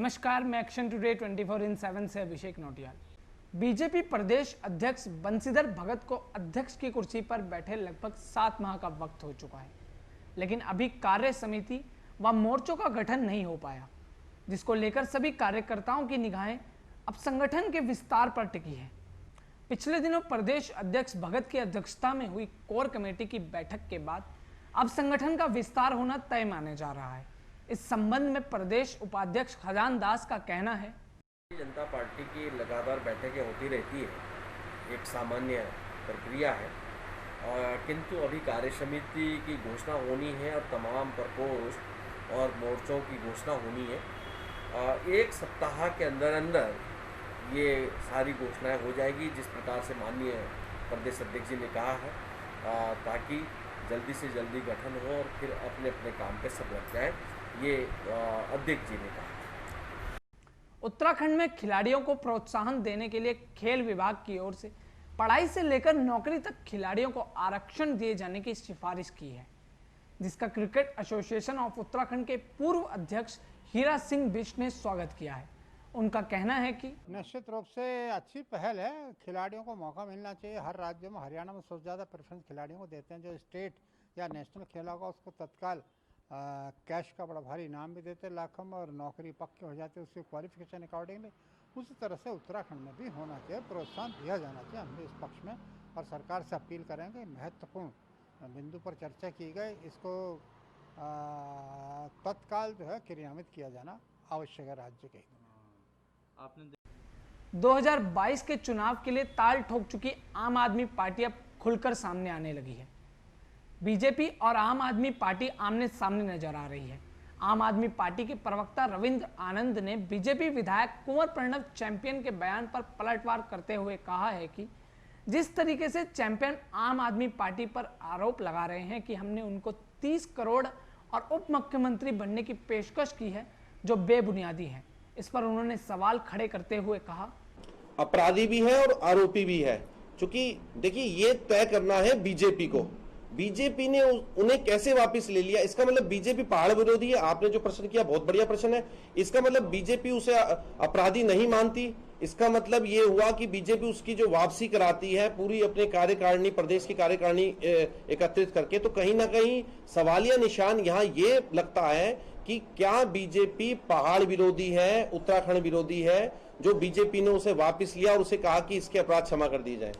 नमस्कार, मैं action today 24/7 से अभिषेक नोटियाल। बीजेपी प्रदेश अध्यक्ष बंशीधर भगत को अध्यक्ष की कुर्सी पर बैठे लगभग 7 माह का वक्त हो चुका है, लेकिन अभी कार्य समिति व मोर्चों का गठन नहीं हो पाया, जिसको लेकर सभी कार्यकर्ताओं की निगाहें अब संगठन के विस्तार पर टिकी है। पिछले दिनों प्रदेश अध्यक्ष भगत की अध्यक्षता में हुई कोर कमेटी की बैठक के बाद अब संगठन का विस्तार होना तय माने जा रहा है। इस संबंध में प्रदेश उपाध्यक्ष खजान दास का कहना है, जनता पार्टी की लगातार बैठकें होती रहती है, एक सामान्य प्रक्रिया है, किंतु अभी कार्य समिति की घोषणा होनी है और तमाम प्रकोष्ठ और मोर्चों की घोषणा होनी है। एक सप्ताह के अंदर अंदर ये सारी घोषणाएं हो जाएगी, जिस प्रकार से माननीय प्रदेश अध्यक्ष जी ने कहा है, ताकि जल्दी से जल्दी गठन हो और फिर अपने अपने काम पे सब लग जाए, ये अध्यक्ष जी ने कहा। उत्तराखंड में खिलाड़ियों को प्रोत्साहन देने के लिए खेल विभाग की ओर से पढ़ाई से लेकर नौकरी तक खिलाड़ियों को आरक्षण दिए जाने की सिफारिश की है, जिसका क्रिकेट एसोसिएशन ऑफ उत्तराखंड के पूर्व अध्यक्ष हीरा सिंह बिष्ट ने स्वागत किया है। उनका कहना है कि निश्चित रूप से अच्छी पहल है, खिलाड़ियों को मौका मिलना चाहिए। हर राज्य में, हरियाणा में सबसे ज़्यादा प्रेफरेंस खिलाड़ियों को देते हैं। जो स्टेट या नेशनल खेला होगा उसको तत्काल कैश का बड़ा भारी इनाम भी देते हैं लाखों में, और नौकरी पक्की हो जाती है उसकी क्वालिफिकेशन अकॉर्डिंगली। उसी तरह से उत्तराखंड में भी होना चाहिए, प्रोत्साहन दिया जाना चाहिए। हम भी इस पक्ष में और सरकार से अपील करेंगे। महत्वपूर्ण बिंदु पर चर्चा की गई, इसको तत्काल जो है क्रियान्वित किया जाना आवश्यक है राज्य के। 2022 के चुनाव के लिए ताल ठोक चुकी आम आदमी पार्टी अब खुलकर सामने आने लगी है। बीजेपी और आम आदमी पार्टी आमने सामने नजर आ रही है। आम आदमी पार्टी के प्रवक्ता रविंद्र आनंद ने बीजेपी विधायक कुंवर प्रणव चैंपियन के बयान पर पलटवार करते हुए कहा है कि जिस तरीके से चैंपियन आम आदमी पार्टी पर आरोप लगा रहे हैं कि हमने उनको 30 करोड़ और उप मुख्यमंत्री बनने की पेशकश की है, जो बेबुनियादी है। इस पर उन्होंने सवाल खड़े करते हुए कहा, अपराधी भी है और आरोपी भी है, क्योंकि देखिए ये तय करना है बीजेपी को। बीजेपी ने उन्हें कैसे वापस ले लिया, इसका मतलब बीजेपी पहाड़ विरोधी है। आपने जो प्रश्न किया बहुत बढ़िया प्रश्न है। इसका मतलब बीजेपी उसे अपराधी नहीं मानती। इसका मतलब ये हुआ कि बीजेपी उसकी जो वापसी कराती है पूरी अपने कार्यकारिणी, प्रदेश की कार्यकारिणी एकत्रित करके, तो कहीं ना कहीं सवालिया निशान यहाँ ये लगता है कि क्या बीजेपी पहाड़ विरोधी है, उत्तराखंड विरोधी है, जो बीजेपी ने उसे वापस लिया और उसे कहा कि इसके अपराध क्षमा कर दिए जाए।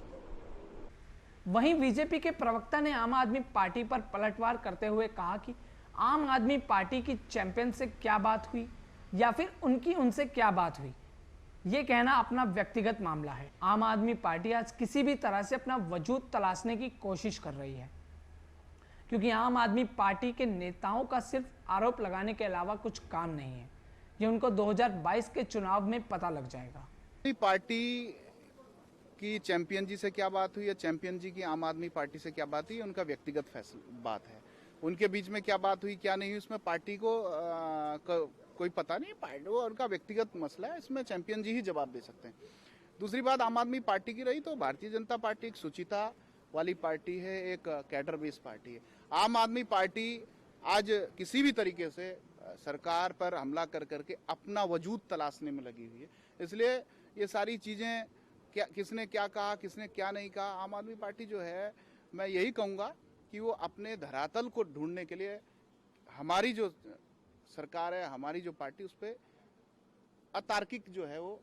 वहीं बीजेपी के प्रवक्ता ने आम आदमी पार्टी पर पलटवार करते हुए कहा कि आम आदमी पार्टी की चैंपियन से क्या बात हुई या फिर उनकी उनसे क्या बात हुई, ये कहना अपना व्यक्तिगत मामला है। आम आदमी पार्टी आज किसी भी तरह से अपना वजूद तलाशने की कोशिश कर रही है, क्योंकि आम आदमी पार्टी के नेताओं का सिर्फ आरोप लगाने के अलावा कुछ काम नहीं है। ये उनको 2022 के चुनाव में पता लग जाएगा। पार्टी की चैंपियन जी से क्या बात हुई या चैंपियन जी की आम आदमी पार्टी से क्या बात हुई, उनका व्यक्तिगत फैसला बात है। उनके बीच में क्या बात हुई क्या नहीं हुई, उसमें पार्टी को कोई पता नहीं। पार्टी और उनका व्यक्तिगत मसला है, इसमें चैंपियन जी ही जवाब दे सकते हैं। दूसरी बात आम आदमी पार्टी की रही तो भारतीय जनता पार्टी एक सुचिता वाली पार्टी है, एक कैडर बेस्ड पार्टी है। आम आदमी पार्टी आज किसी भी तरीके से सरकार पर हमला कर करके अपना वजूद तलाशने में लगी हुई है। इसलिए ये सारी चीजें, क्या किसने क्या कहा, किसने क्या नहीं कहा, आम आदमी पार्टी जो है, मैं यही कहूँगा कि वो अपने धरातल को ढूंढने के लिए हमारी जो सरकार है, हमारी जो पार्टी, उस पर अतार्किक जो है वो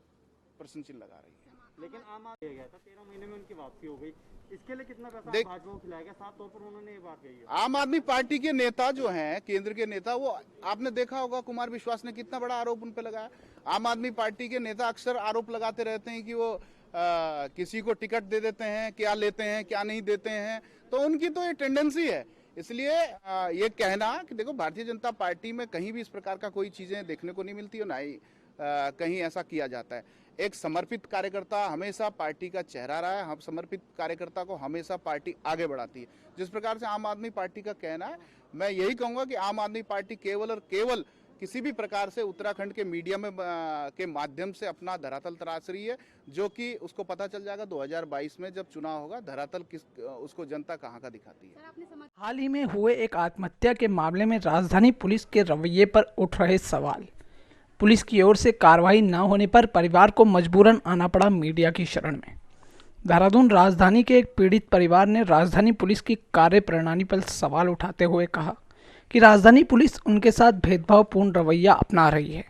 प्रश्न चिन्ह लगा रही है। लेकिन आम आदमी गया था 13 महीने में उनकी वापसी हो गई, इसके लिए कितना पैसा भाजपा को खिलाया गया, साफ तौर पर उन्होंने ये बात कही है। आम आदमी पार्टी के नेता जो हैं, केंद्र के नेता, वो आपने देखा होगा कुमार विश्वास ने कितना बड़ा आरोप उन पे लगाया। आम आदमी पार्टी के नेता अक्सर आरोप लगाते रहते हैं कि वो किसी को टिकट दे देते हैं, क्या लेते हैं क्या नहीं देते हैं, तो उनकी तो ये टेंडेंसी है। इसलिए ये कहना कि देखो भारतीय जनता पार्टी में कहीं भी इस प्रकार का कोई चीजें देखने को नहीं मिलती और ना ही कहीं ऐसा किया जाता है। एक समर्पित कार्यकर्ता हमेशा पार्टी का चेहरा रहा है। हम समर्पित कार्यकर्ता को हमेशा पार्टी आगे बढ़ाती है। जिस प्रकार से आम आदमी पार्टी का कहना है, मैं यही कहूंगा कि आम आदमी पार्टी केवल और केवल किसी भी प्रकार से उत्तराखंड के मीडिया में के माध्यम से अपना धरातल तराश रही है, जो कि उसको पता चल जाएगा 2022 में जब चुनाव होगा, धरातल किस उसको जनता कहाँ का दिखाती है। हाल ही में हुए एक आत्महत्या के मामले में राजधानी पुलिस के रवैये पर उठ रहे सवाल। पुलिस की ओर से कार्रवाई न होने पर परिवार को मजबूरन आना पड़ा मीडिया की शरण में। देहरादून राजधानी के एक पीड़ित परिवार ने राजधानी पुलिस की कार्यप्रणाली पर सवाल उठाते हुए कहा कि राजधानी पुलिस उनके साथ भेदभावपूर्ण रवैया अपना रही है।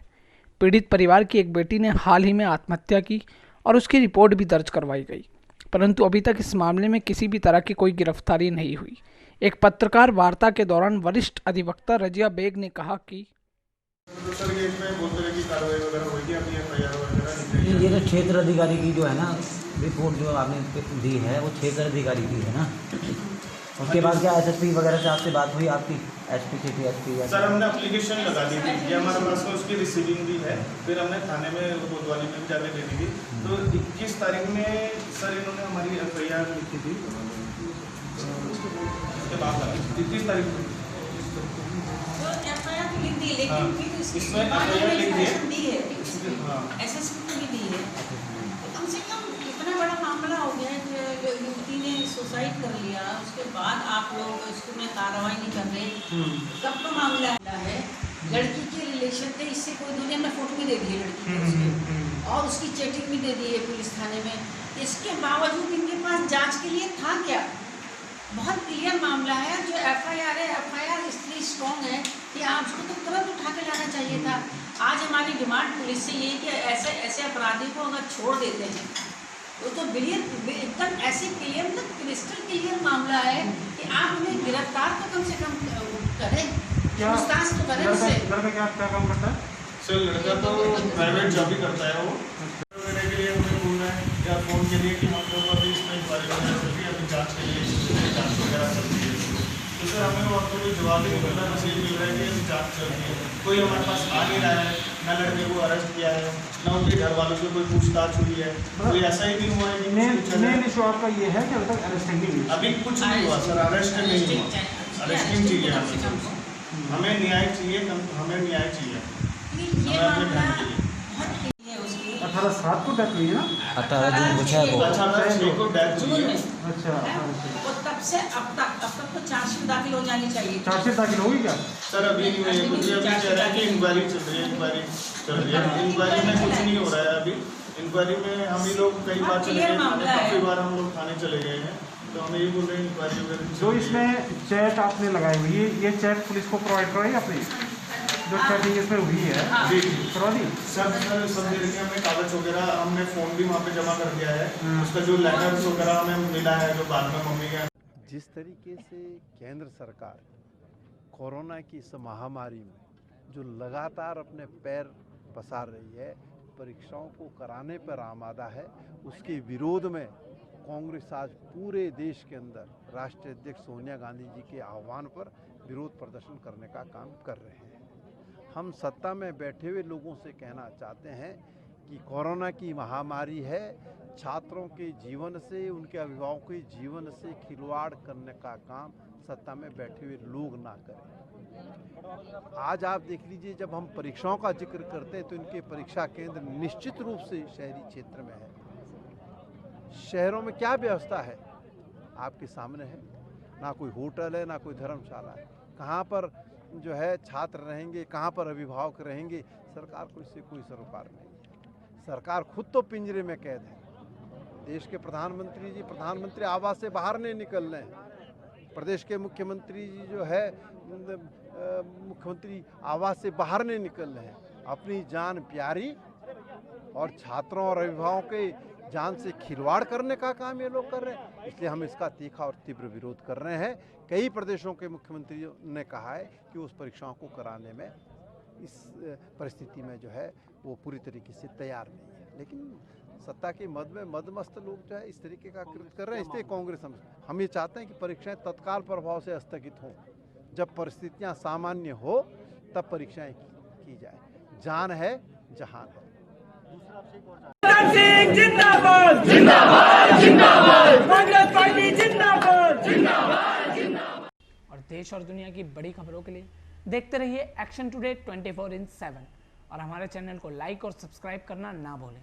पीड़ित परिवार की एक बेटी ने हाल ही में आत्महत्या की और उसकी रिपोर्ट भी दर्ज करवाई गई, परंतु अभी तक इस मामले में किसी भी तरह की कोई गिरफ्तारी नहीं हुई। एक पत्रकार वार्ता के दौरान वरिष्ठ अधिवक्ता रजिया बेग ने कहा कि ये तो क्षेत्र अधिकारी की जो है ना रिपोर्ट जो आपने दी है वो क्षेत्र अधिकारी की है ना। उसके बाद क्या एसएसपी वगैरह से आपसे बात हुई आपकी? SP city SP? सर हमने एप्लीकेशन लगा दी थी, ये हमारे पास में उसकी रिसीविंग भी है। फिर हमने थाने में कोतवाली में भी जाकर दे दी थी। तो 21 तारीख में सर इन्होंने हमारी एफआईआर लिखी थी, उसके बाद 21 तारीख को इसमें एफआईआर लिख दी है। एसएसपी को भी दी है। कम से कम इतना बड़ा मामला हो गया कि युवती ने सुसाइड कर लिया, उसके बाद आप लोग इसमें कार्रवाई नहीं कर रहे। कब का मामला है? लड़की के रिलेशन थे, इससे कोई दुनिया में फोटो भी दे दी है लड़की के उसके, और उसकी चैटिंग भी दे दी है पुलिस थाने में। इसके बावजूद इनके पास जांच के लिए था क्या? बहुत क्लियर मामला है। जो एफआईआर है, एफआईआर इसलिए स्ट्रॉन्ग है कि आप उसको तो तुरंत उठा के लाना चाहिए था। आज हमारी डिमांड पुलिस से ये कि ऐसे अपराधी को अगर छोड़ देते हैं वो तो एकदम ऐसे क्लियर, मतलब क्रिस्टल क्लियर मामला है कि आप उन्हें गिरफ्तार तो कम से कम करें, पूछताछ तो करें उससे। लड़का क्या काम करता है? सर लड़का तो प्राइवेट जॉब ही करता है। वो करने के लिए हमें बोल रहा है या फोन के लिए कि हम लोग अभी इसमें बारे में अभी जाँच के लिए जाँच वगैरह चल रही है। तो सर हमें वहाँ पर कोई जवाब नहीं मिल रहा है, बस ये मिल रहा है कि अभी जाँच चल रही है। कोई हमारे पास आ नहीं रहा है, ना लड़के को अरेस्ट किया है, ना उनके घर वालों से कोई पूछताछ हुई है। कोई ऐसा ही नहीं हुआ है कि मेन इशू आपका ये है कि अभी तक अरेस्टिंग नहीं हुई। अभी कुछ नहीं हुआ सर, अरेस्ट नहीं हुआ। अरेस्टिंग चाहिए हमें न्याय चाहिए, हमें न्याय चाहिए। ये मामला बहुत क्लियर है उसकी। 18/7 को डेथ हुई है ना? 18 जून को 6 को। 18/6 को डेथ हुई है। अच्छा, वो तब से अब तक तो चार्जशीट दाखिल हो जानी चाहिए। चार्जशीट दाखिल होगी क्या? सर अभी नहीं हुई है, मुझे अभी कह रहा है कि इंक्वायरी चल रही है। इंक्वायरी में कुछ नहीं हो रहा है अभी। इंक्वायरी में हम ही लोग कई बार चले गए थाने, काफ़ी बार हम लोग थाने चले गए हैं, तो हम यही बोल रहे हैं इंक्वायरी वगैरह। जो इसमें चैट आपने लगाई हुई है, ये चैट पुलिस को प्रोवाइड कराई आपने? जो चैटिंग इसमें हुई है जी करवा दी? सब दे रखे हमने, कागज वगैरह हमने फ़ोन भी वहाँ पे जमा कर दिया है। उसका जो लेटर्स वगैरह हमें मिला है, जो बाद में मम्मी का। जिस तरीके से केंद्र सरकार कोरोना की इस महामारी में जो लगातार अपने पैर पसार रही है, परीक्षाओं को कराने पर आमादा है, उसके विरोध में कांग्रेस आज पूरे देश के अंदर राष्ट्रीय अध्यक्ष सोनिया गांधी जी के आह्वान पर विरोध प्रदर्शन करने का काम कर रहे हैं। हम सत्ता में बैठे हुए लोगों से कहना चाहते हैं कि कोरोना की महामारी है, छात्रों के जीवन से, उनके अभिभावकों के जीवन से खिलवाड़ करने का काम सत्ता में बैठे हुए लोग ना करें। आज आप देख लीजिए, जब हम परीक्षाओं का जिक्र करते हैं तो इनके परीक्षा केंद्र निश्चित रूप से शहरी क्षेत्र में है। शहरों में क्या व्यवस्था है आपके सामने है, ना कोई होटल है, ना कोई धर्मशाला है। कहाँ पर जो है छात्र रहेंगे, कहाँ पर अभिभावक रहेंगे, सरकार को इससे कोई सरोकार नहीं है। सरकार खुद तो पिंजरे में कैद है। देश के प्रधानमंत्री जी प्रधानमंत्री आवास से बाहर नहीं निकल रहे हैं। प्रदेश के मुख्यमंत्री जी जो है मुख्यमंत्री आवास से बाहर नहीं निकल रहे हैं। अपनी जान प्यारी और छात्रों और अभिभावकों के जान से खिलवाड़ करने का काम ये लोग कर रहे हैं। इसलिए हम इसका तीखा और तीव्र विरोध कर रहे हैं। कई प्रदेशों के मुख्यमंत्रियों ने कहा है कि उस परीक्षाओं को कराने में इस परिस्थिति में जो है वो पूरी तरीके से तैयार नहीं है। लेकिन सत्ता के मद में मदमस्त लोग जो है इस तरीके का कृत्य कर रहे हैं। इसलिए कांग्रेस हम ये चाहते हैं कि परीक्षाएं तत्काल प्रभाव से स्थगित हों। जब परिस्थितियां सामान्य हो तब परीक्षाएं की जाए। जान है जहान है। जिंदाबाद जिंदाबाद जिंदाबाद कांग्रेस पार्टी जिंदाबाद जिंदाबाद जिंदाबाद। और देश और दुनिया की बड़ी खबरों के लिए देखते रहिए एक्शन टुडे 24/7 और हमारे चैनल को लाइक और सब्सक्राइब करना ना भूलें।